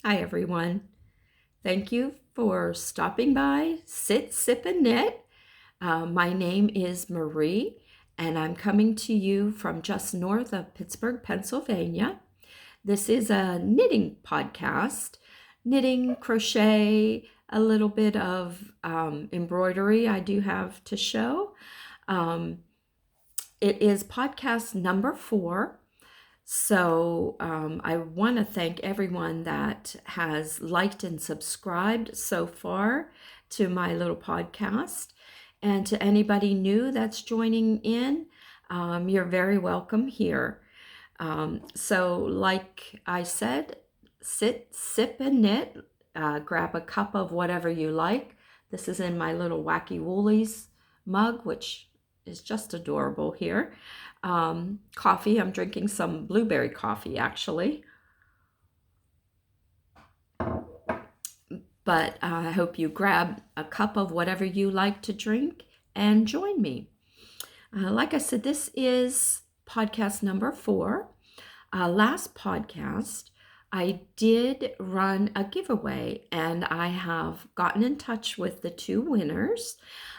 Hi, everyone. Thank you for stopping by, Sit, Sip, and Knit. My name is Marie, and I'm coming to you from just north of Pittsburgh, Pennsylvania. This is a knitting podcast, knitting, crochet, a little bit of embroidery I do have to show. It is podcast number 4. So I want to thank everyone that has liked and subscribed so far to my little podcast. And to anybody new that's joining in, you're very welcome here. So like I said, sit, sip, and knit. Grab a cup of whatever you like. This is in my little Wacky Woolies mug, which is just adorable here. Coffee, I'm drinking some blueberry coffee actually. But I hope you grab a cup of whatever you like to drink and join me. Like I said, this is podcast number 4. Last podcast, I did run a giveaway and I have gotten in touch with the 2 winners.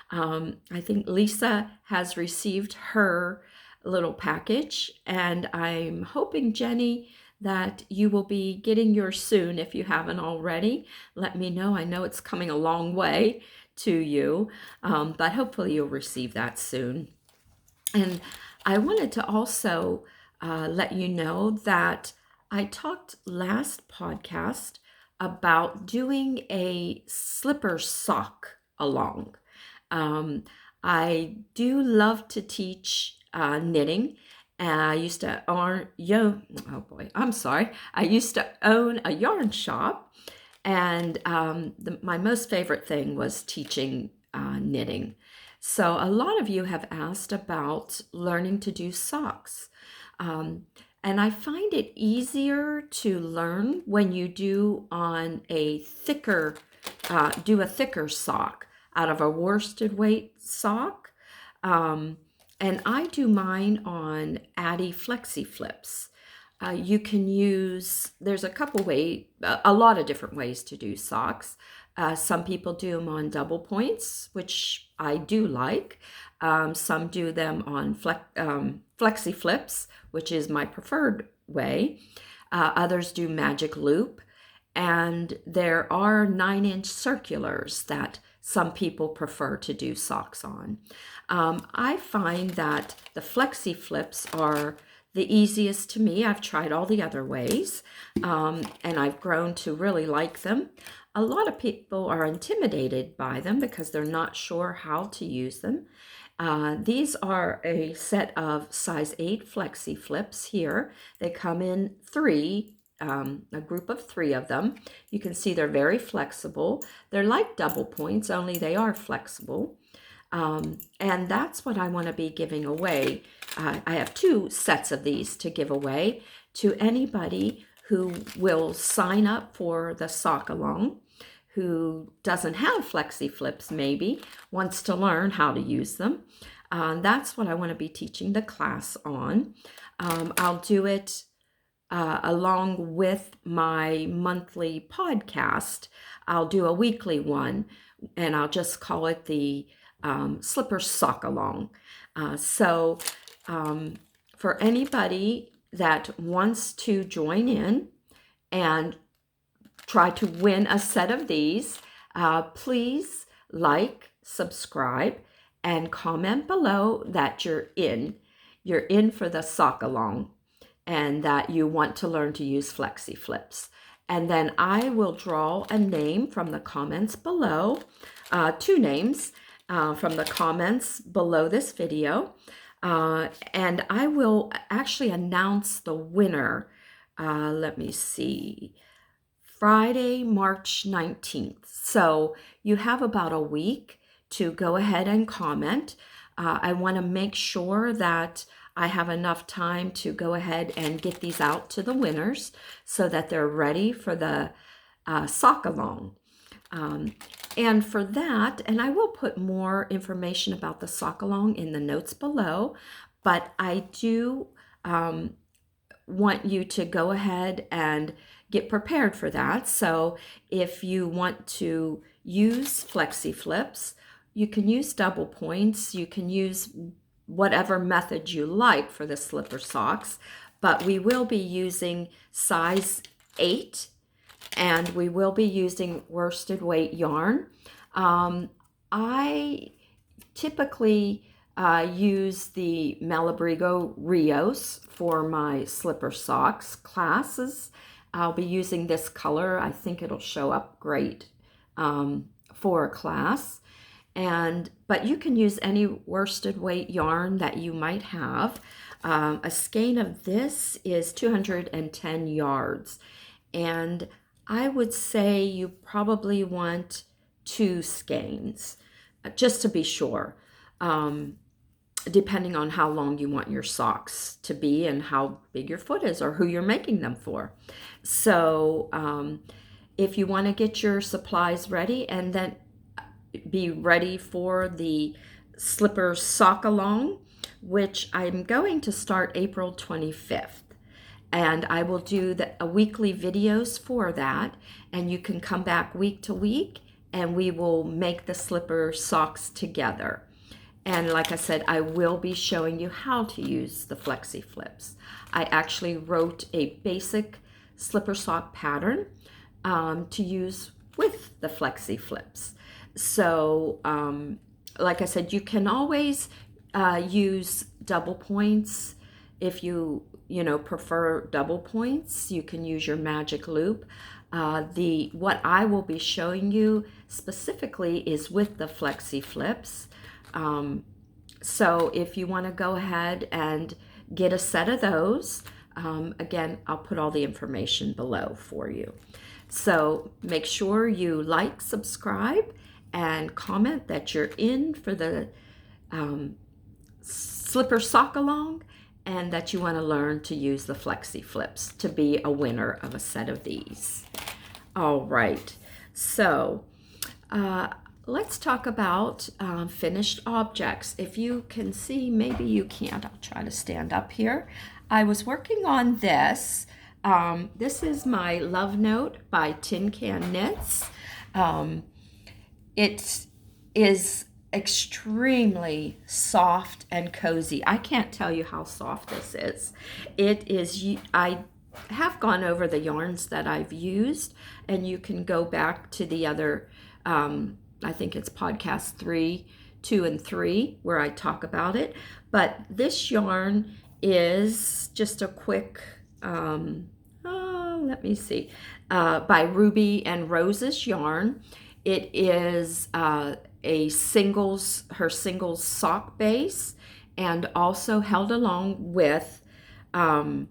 I think Lisa has received her little package, and I'm hoping, Jenny, that you will be getting yours soon. If you haven't already, let me know. I know it's coming a long way to you, but hopefully you'll receive that soon. And I wanted to also let you know that I talked last podcast about doing a slipper sock along. I do love to teach knitting. I used to own a yarn shop, and my most favorite thing was teaching knitting. So a lot of you have asked about learning to do socks. And I find it easier to learn when you do a thicker sock out of a worsted weight sock. And I do mine on Addi Flexiflips. You can use, there's a lot of different ways to do socks. Some people do them on double points, which I do like. Some do them on Flexiflips, which is my preferred way. Others do magic loop. And there are 9-inch circulars that some people prefer to do socks on. I find that the Flexiflips are the easiest to me. I've tried all the other ways, and I've grown to really like them. A lot of people are intimidated by them because they're not sure how to use them. These are a set of size 8 Flexiflips here. They come in 3. A group of 3 of them. You can see they're very flexible. They're like double points, only they are flexible. And that's what I want to be giving away. I have 2 sets of these to give away to anybody who will sign up for the Sock-Along, who doesn't have Flexiflips, maybe wants to learn how to use them. That's what I want to be teaching the class on. I'll do it along with my monthly podcast. I'll do a weekly one, and I'll just call it the Slipper Sock-Along. So for anybody that wants to join in and try to win a set of these, please like, subscribe, and comment below that you're in. You're in for the Sock-Along, and that you want to learn to use Flexiflips. And then I will draw a name from the comments below, 2 names from the comments below this video. And I will actually announce the winner, let me see, Friday, March 19th. So you have about a week to go ahead and comment. I want to make sure that I have enough time to go ahead and get these out to the winners so that they're ready for the Sock-Along. And for that, and I will put more information about the Sock-Along in the notes below, but I do want you to go ahead and get prepared for that. So if you want to use Flexiflips, you can use double points. You can use whatever method you like for the slipper socks, but we will be using size 8, and we will be using worsted weight yarn. I typically use the Malabrigo Rios for my slipper socks classes. I'll be using this color. I think it'll show up great for a class. But you can use any worsted weight yarn that you might have. A skein of this is 210 yards, and I would say you probably want 2 skeins, just to be sure, depending on how long you want your socks to be and how big your foot is or who you're making them for. So if you want to get your supplies ready and then be ready for the slipper Sock-Along, which I'm going to start April 25th. And I will do weekly videos for that, and you can come back week to week and we will make the slipper socks together. And like I said, I will be showing you how to use the Flexiflips. I actually wrote a basic slipper sock pattern to use with the Flexiflips. So like I said, you can always use double points. If you prefer double points, you can use your magic loop. What I will be showing you specifically is with the Flexiflips. So if you want to go ahead and get a set of those, again, I'll put all the information below for you. So make sure you like, subscribe, and comment that you're in for the slipper Sock-Along, and that you want to learn to use the Flexiflips to be a winner of a set of these. All right, so let's talk about finished objects. If you can see, maybe you can't, I'll try to stand up here. I was working on this. This is my Love Note by Tin Can Knits. It is extremely soft and cozy. I can't tell you how soft this is. It is, I have gone over the yarns that I've used, and you can go back to the other, I think it's podcast 2 and 3, where I talk about it. But this yarn is just a quick, let me see, by Ruby and Rose's yarn. It is her singles sock base, and also held along with not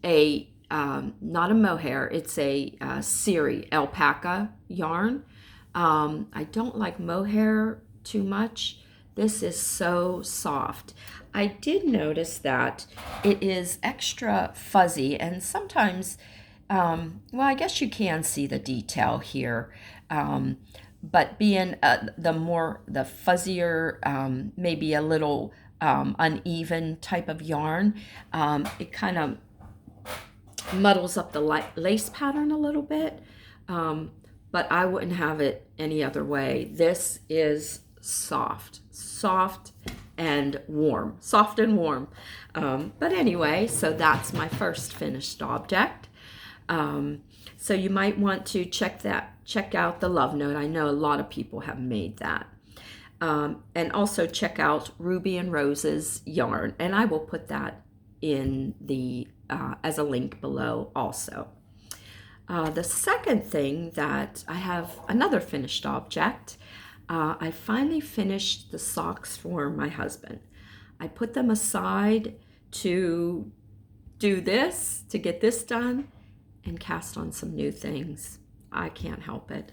a mohair, it's a Siri alpaca yarn. I don't like mohair too much. This is so soft. I did notice that it is extra fuzzy, and sometimes, well, I guess you can see the detail here. But being the fuzzier, maybe a little uneven type of yarn, it kind of muddles up the lace pattern a little bit, but I wouldn't have it any other way. This is soft and warm, soft and warm. But anyway, so that's my first finished object. So you might want to check out the Love Note. I know a lot of people have made that. And also check out Ruby and Rose's yarn, and I will put that in the as a link below also. The second thing that I have another finished object. I finally finished the socks for my husband. I put them aside to do this, to get this done, and cast on some new things. I can't help it.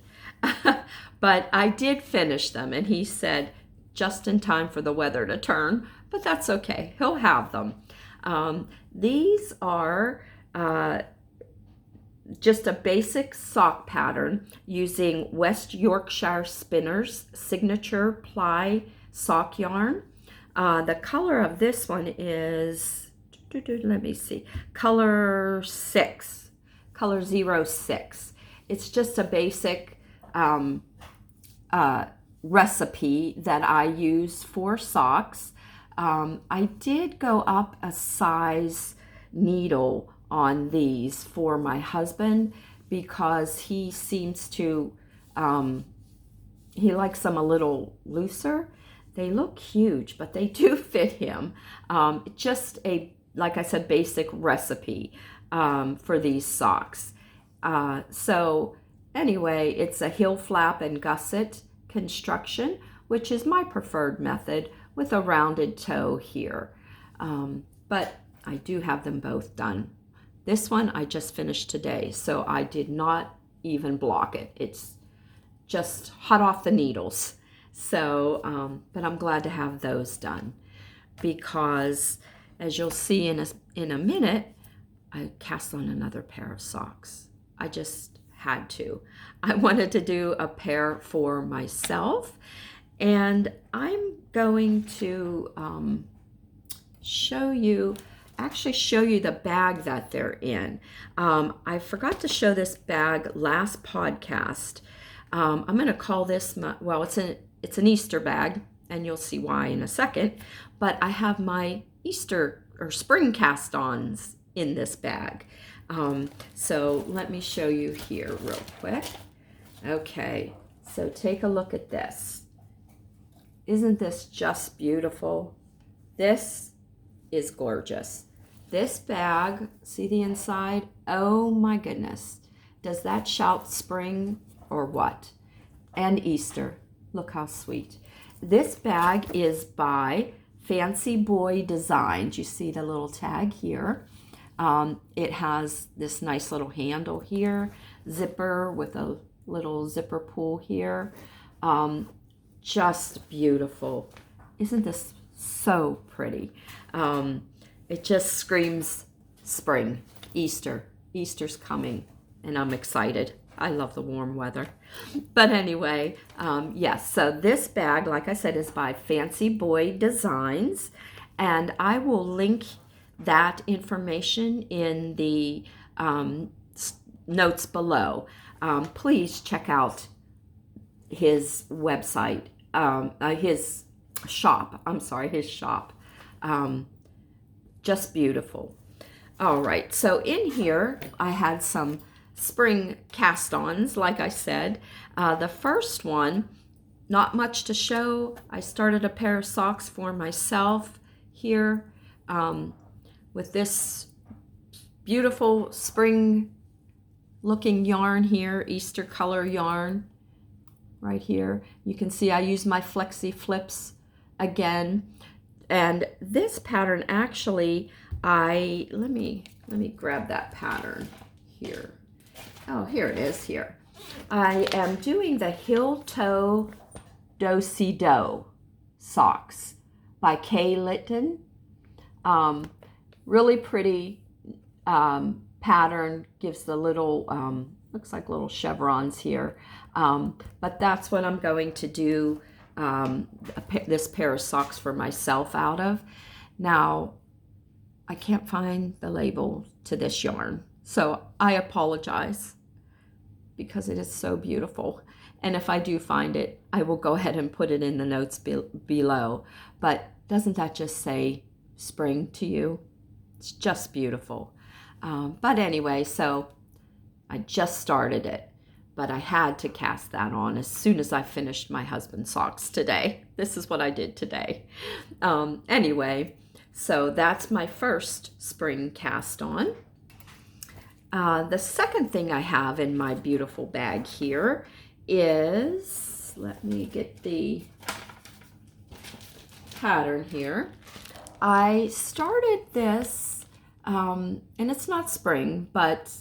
But I did finish them, and he said just in time for the weather to turn, but that's okay. He'll have them. These are just a basic sock pattern using West Yorkshire Spinners signature ply sock yarn. The color of this one is, let me see, color 6. color 06. It's just a basic recipe that I use for socks. I did go up a size needle on these for my husband because he seems to, he likes them a little looser. They look huge, but they do fit him. Just like I said, basic recipe for these socks. So anyway, it's a heel flap and gusset construction, which is my preferred method, with a rounded toe here. But I do have them both done. This one I just finished today, so I did not even block it. It's just hot off the needles. So, but I'm glad to have those done because, as you'll see in a minute, I cast on another pair of socks. I just had to. I wanted to do a pair for myself, and I'm going to show you the bag that they're in. I forgot to show this bag last podcast. I'm going to call this well, it's an Easter bag, and you'll see why in a second. But I have my Easter or spring cast-ons in this bag. So let me show you here real quick. Okay, so take a look at this. Isn't this just beautiful? This is gorgeous. This bag, see the inside? Oh my goodness. Does that shout spring or what? And Easter. Look how sweet. This bag is by Fancy Boy Designs. You see the little tag here. It has this nice little handle here, zipper with a little zipper pull here. Just beautiful. Isn't this so pretty? It just screams spring, Easter. Easter's coming, and I'm excited. I love the warm weather. But anyway, yes, so this bag, like I said, is by Fancy Boy Designs, and I will link that information in the notes below. Please check out his website, his shop. His shop. Just beautiful. All right, so in here I had some spring cast-ons, like I said. The first one, not much to show. I started a pair of socks for myself here with this beautiful spring looking yarn here, Easter color yarn right here. You can see I use my Flexiflips again. And this pattern actually, let me grab that pattern here. Oh, here it is here. I am doing the Heel Toe Do-Si-Do socks by Kay Litton. Really pretty pattern, gives the little, looks like little chevrons here. But that's what I'm going to do this pair of socks for myself out of. Now, I can't find the label to this yarn, so I apologize because it is so beautiful. And if I do find it, I will go ahead and put it in the notes below. But doesn't that just say spring to you? It's just beautiful. But anyway, so I just started it, but I had to cast that on as soon as I finished my husband's socks today. This is what I did today. Anyway, so that's my first spring cast on. The second thing I have in my beautiful bag here is, let me get the pattern here. I started this, and it's not spring, but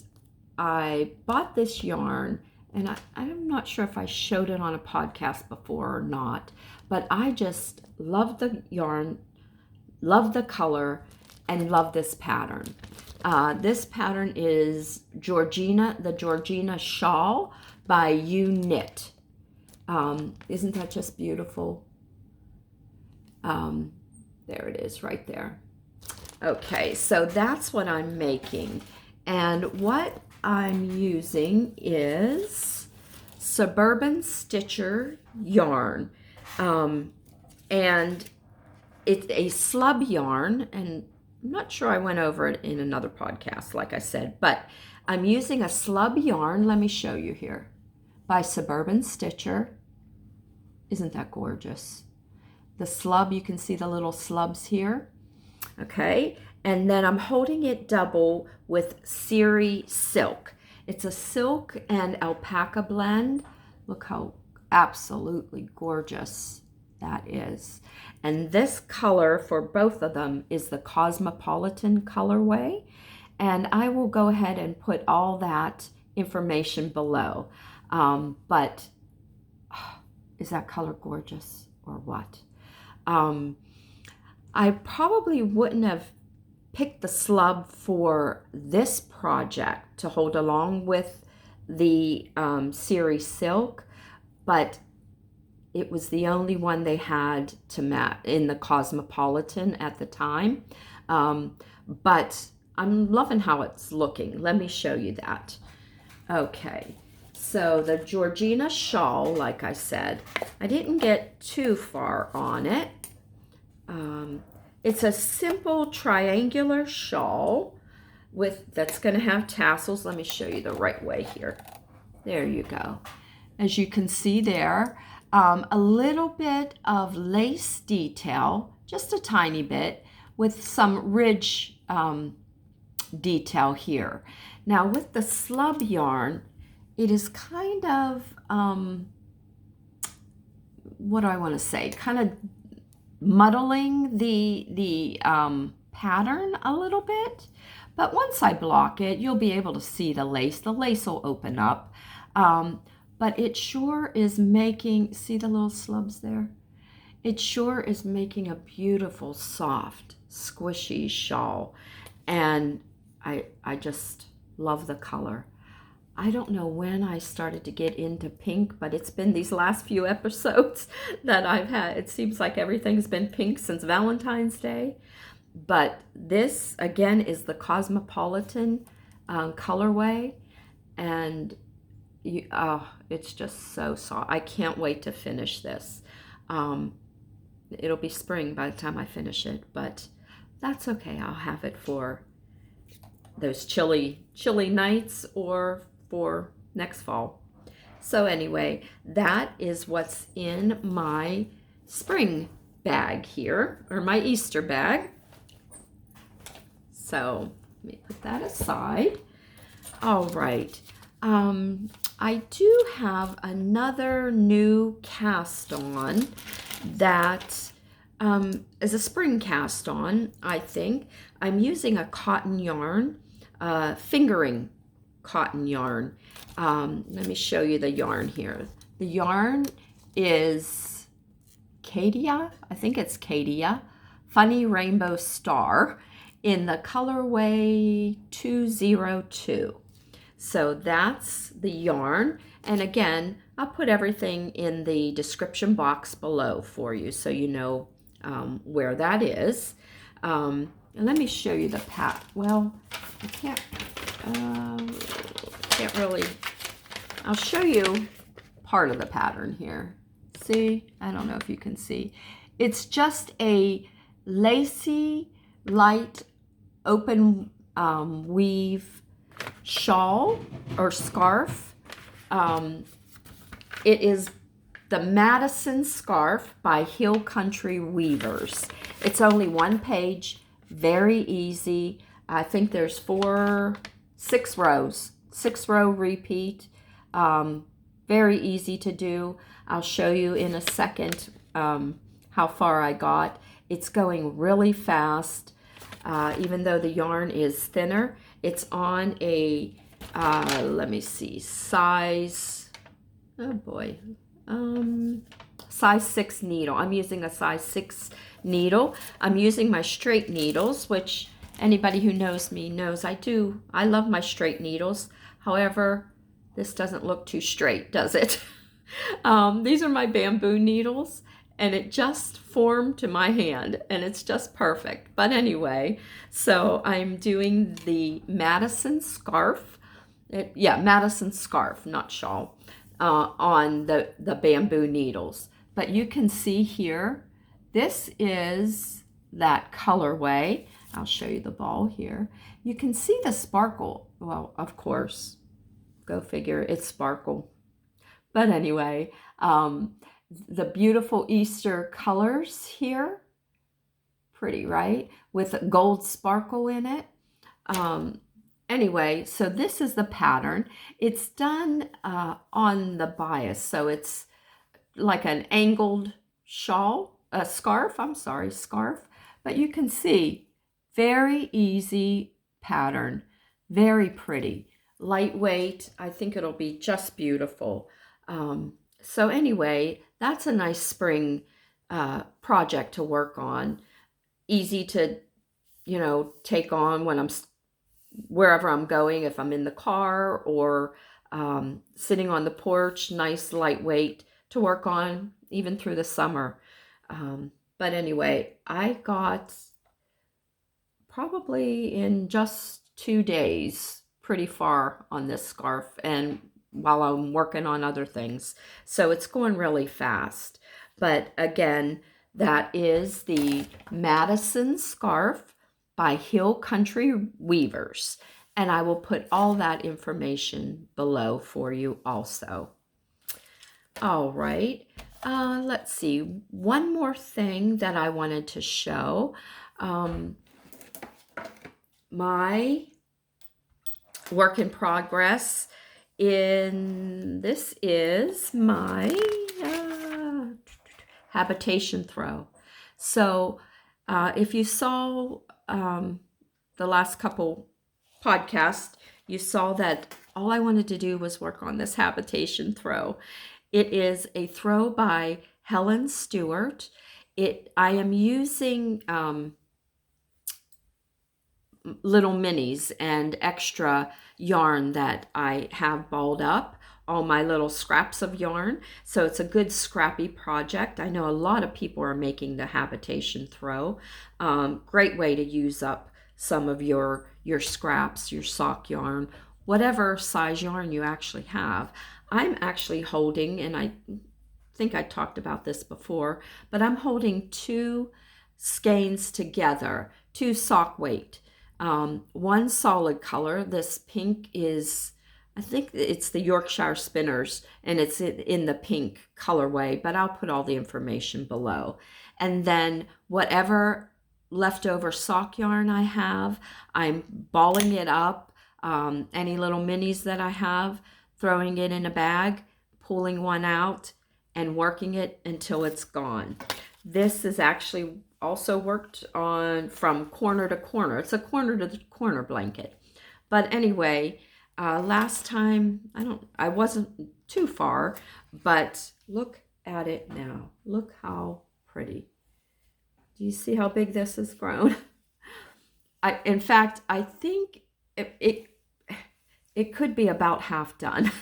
I bought this yarn, and I'm not sure if I showed it on a podcast before or not, but I just love the yarn, love the color, and love this pattern. This pattern is Gorgina, the Gorgina Shawl by You Knit. Isn't that just beautiful? There it is right there. Okay, so that's what I'm making. And what I'm using is Suburban Stitcher yarn. And it's a slub yarn, and I'm not sure I went over it in another podcast, like I said, but I'm using a slub yarn. Let me show you here. By Suburban Stitcher. Isn't that gorgeous? The slub, you can see the little slubs here. Okay, and then I'm holding it double with Siri Silk. It's a silk and alpaca blend. Look how absolutely gorgeous that is. And this color for both of them is the Cosmopolitan colorway. And I will go ahead and put all that information below. But is that color gorgeous or what? I probably wouldn't have picked the slub for this project to hold along with the Siri Silk, but it was the only one they had to match in the Cosmopolitan at the time. But I'm loving how it's looking. Let me show you that. Okay, so the Gorgina shawl, like I said, I didn't get too far on it. It's a simple triangular shawl that's going to have tassels. Let me show you the right way here. There you go. As you can see there, a little bit of lace detail, just a tiny bit, with some ridge detail here. Now with the slub yarn, it is kind of, what do I want to say, kind of muddling the pattern a little bit. But once I block it, you'll be able to see the lace. The lace will open up. But it sure is making, see the little slubs there? It sure is making a beautiful, soft, squishy shawl. And I just love the color. I don't know when I started to get into pink, but it's been these last few episodes that I've had. It seems like everything's been pink since Valentine's Day. But this, again, is the Cosmopolitan colorway. And it's just so soft. I can't wait to finish this. It'll be spring by the time I finish it, but that's okay. I'll have it for those chilly nights or for next fall. So anyway, that is what's in my spring bag here, or my Easter bag. So let me put that aside. All right. I do have another new cast on that is a spring cast on, I think. I'm using a cotton yarn, fingering cotton yarn. Let me show you the yarn here. The yarn is Cadia, I think it's Cadia, Funny Rainbow Star in the colorway 202. So that's the yarn. And again, I'll put everything in the description box below for you so you know where that is. And let me show you the pattern. Well, I can't really, I'll show you part of the pattern here. See, I don't know if you can see. It's just a lacy, light, open weave shawl or scarf. It is the Madison Scarf by Hill Country Weavers. It's only one page, very easy. I think there's 6 rows, 6-row repeat. Very easy to do. I'll show you in a second how far I got. It's going really fast. Even though the yarn is thinner, it's on a, let me see, size, oh boy, size 6 needle. I'm using a size 6 needle. I'm using my straight needles, which anybody who knows me knows I love my straight needles. However, this doesn't look too straight, does it? These are my bamboo needles, and it just formed to my hand, and it's just perfect. But anyway, so I'm doing the Madison Scarf, Yeah, Madison scarf, not shawl, on the bamboo needles. But you can see here, this is that colorway. I'll show you the ball here. You can see the sparkle. Well, of course, go figure, it's sparkle. But anyway, the beautiful Easter colors here. Pretty, right? With gold sparkle in it. Anyway, so this is the pattern. It's done on the bias, so it's like an angled scarf, scarf. But you can see, very easy pattern, very pretty, lightweight. I think it'll be just beautiful. So anyway, that's a nice spring project to work on. Easy to, take on when I'm wherever I'm going, if I'm in the car or sitting on the porch. Nice, lightweight to work on even through the summer. But anyway, I got probably in just 2 days pretty far on this scarf, and while I'm working on other things. So it's going really fast. But again, that is the Madison scarf by Hill Country Weavers. And I will put all that information below for you also. All right. Let's see. One more thing that I wanted to show. My work in progress this is my Habitation Throw. So if you saw the last couple podcasts, you saw that all I wanted to do was work on this Habitation Throw. It is a throw by Helen Stewart. I am using little minis and extra yarn that I have balled up, all my little scraps of yarn. So it's a good scrappy project. I know a lot of people are making the Habitation Throw. Great way to use up some of your scraps, your sock yarn, whatever size yarn you actually have. I'm actually holding, and I think I talked about this before, but I'm holding 2 skeins together, 2 sock weight. One solid color. This pink is, I think it's the Yorkshire Spinners, and it's in the pink colorway, but I'll put all the information below. And then whatever leftover sock yarn I have, I'm balling it up. Any little minis that I have, throwing it in a bag, pulling one out, and working it until it's gone. This is actually also worked on from corner to corner. It's a corner to corner blanket. But anyway, last time, I wasn't too far, but look at it now. Look how pretty. Do you see how big this has grown? In fact, I think it could be about half done.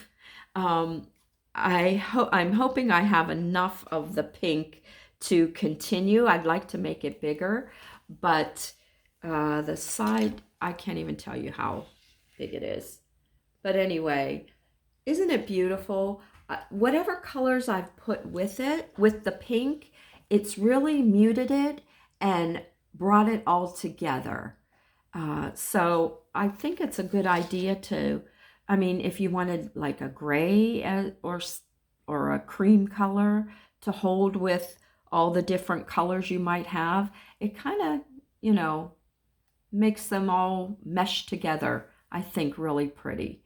I'm hoping I have enough of the pink to continue. I'd like to make it bigger, but the side, I can't even tell you how big it is. But anyway, isn't it beautiful? Whatever colors I've put with it, with the pink, it's really muted it and brought it all together. So I think it's a good idea to, if you wanted like a gray or a cream color to hold with all the different colors you might have, it kind of, makes them all mesh together, I think, really pretty.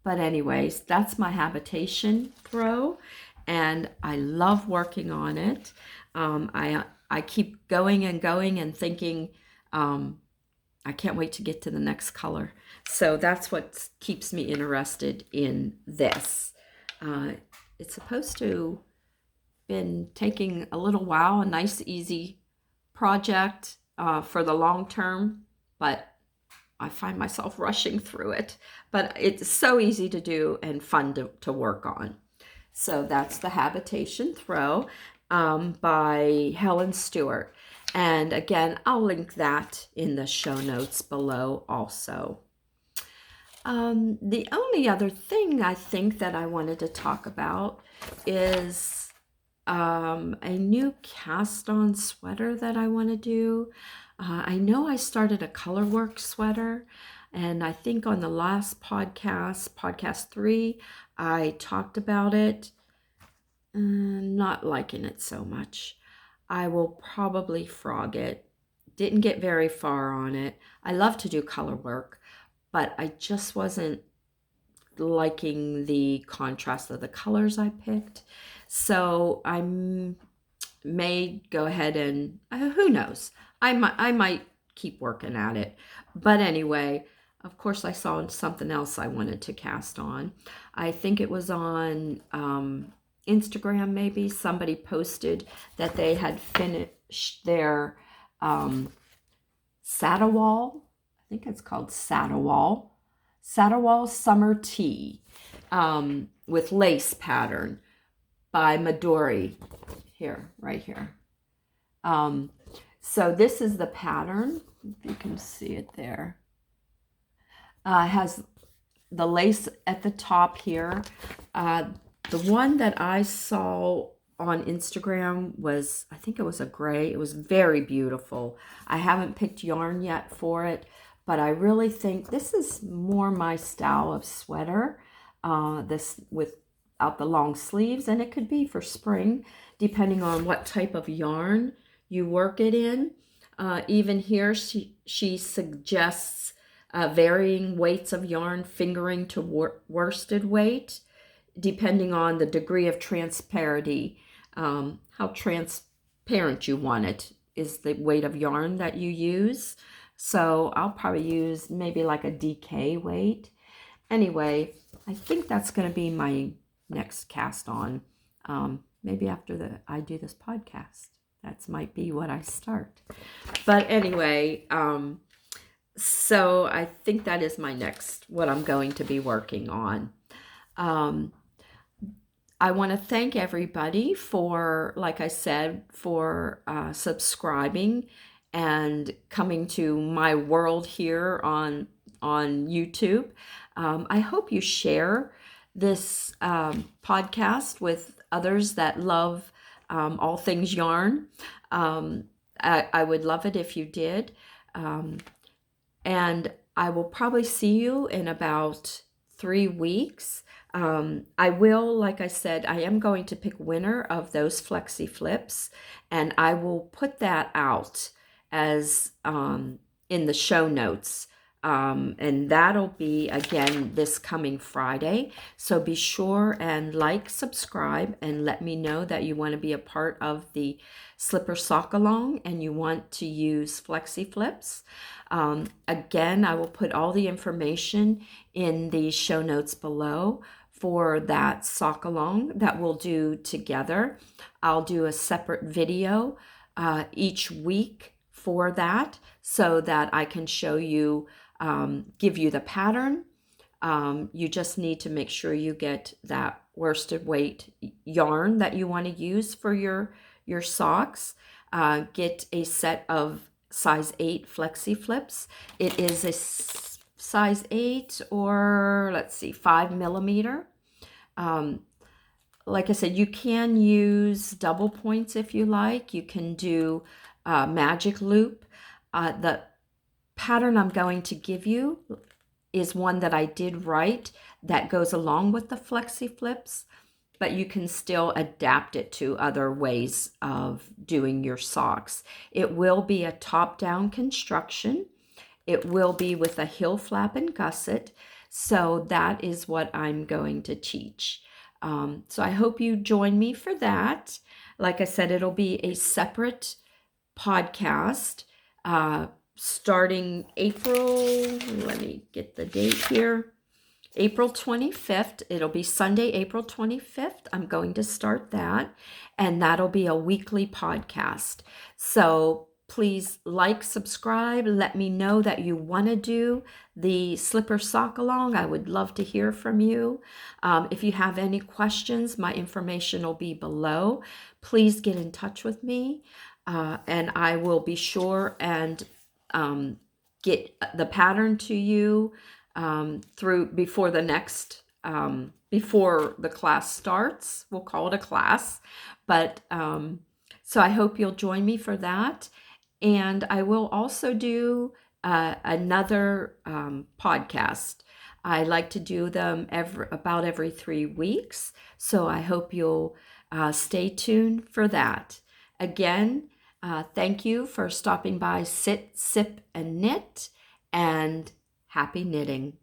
But anyways, that's my Habitation Throw, and I love working on it. I keep going and going and thinking, I can't wait to get to the next color. So that's what keeps me interested in this. It's supposed to been taking a little while, a nice easy project for the long term, but I find myself rushing through it. But it's so easy to do and fun to work on. So that's the Habitation Throw by Helen Stewart. And again, I'll link that in the show notes below also. The only other thing I think that I wanted to talk about is a new cast-on sweater that I want to do. I know I started a colorwork sweater, and I think on the last podcast, podcast 3, I talked about it. Not liking it so much. I will probably frog it. Didn't get very far on it. I love to do color work, but I just wasn't liking the contrast of the colors I picked. So I may go ahead and who knows? I might keep working at it. But anyway, of course I saw something else I wanted to cast on. I think it was on Instagram maybe. Somebody posted that they had finished their saddle wall. I think it's called saddle wall summer tee with lace pattern by Midori. Here, right here. So this is the pattern, if you can see it there. It has the lace at the top here. The one that I saw on Instagram was, I think it was a gray. It was very beautiful. I haven't picked yarn yet for it, but I really think this is more my style of sweater. This without the long sleeves, and it could be for spring, depending on what type of yarn you work it in. Even here, she suggests varying weights of yarn, fingering to worsted weight, depending on the degree of transparency, how transparent you want it is the weight of yarn that you use. So I'll probably use maybe like a DK weight. Anyway, I think that's going to be my next cast on. Maybe after I do this podcast. That might be what I start. But anyway, so I think that is my next, what I'm going to be working on. I want to thank everybody for, like I said, for subscribing and coming to my world here on YouTube. I hope you share this podcast with others that love all things yarn. I would love it if you did. And I will probably see you in about 3 weeks. I will, like I said, I am going to pick winner of those Flexiflips, and I will put that out as in the show notes. And that'll be again this coming Friday. So be sure and like, subscribe, and let me know that you want to be a part of the slipper Sock-Along and you want to use Flexiflips. Again, I will put all the information in the show notes below for that Sock-Along that we'll do together. I'll do a separate video each week for that so that I can show you, give you the pattern. You just need to make sure you get that worsted weight yarn that you want to use for your socks. Get a set of size 8 Flexiflips. It is a size 8 or let's see, 5 millimeter. Like I said, you can use double points if you like. You can do magic loop. The pattern I'm going to give you is one that I did write that goes along with the Flexiflips, but you can still adapt it to other ways of doing your socks. It will be a top-down construction. It will be with a heel flap and gusset. So that is what I'm going to teach. So I hope you join me for that. Like I said, it'll be a separate podcast starting April, let me get the date here, April 25th. It'll be Sunday, April 25th. I'm going to start that, and that'll be a weekly podcast. So please like, subscribe, let me know that you want to do the slipper Sock-Along. I would love to hear from you. If you have any questions, my information will be below. Please get in touch with me, and I will be sure and get the pattern to you through before the next before the class starts. We'll call it a class, but so I hope you'll join me for that. And I will also do another podcast. I like to do them about every 3 weeks. So I hope you'll stay tuned for that. Again, thank you for stopping by Sit, Sip, and Knit, and happy knitting.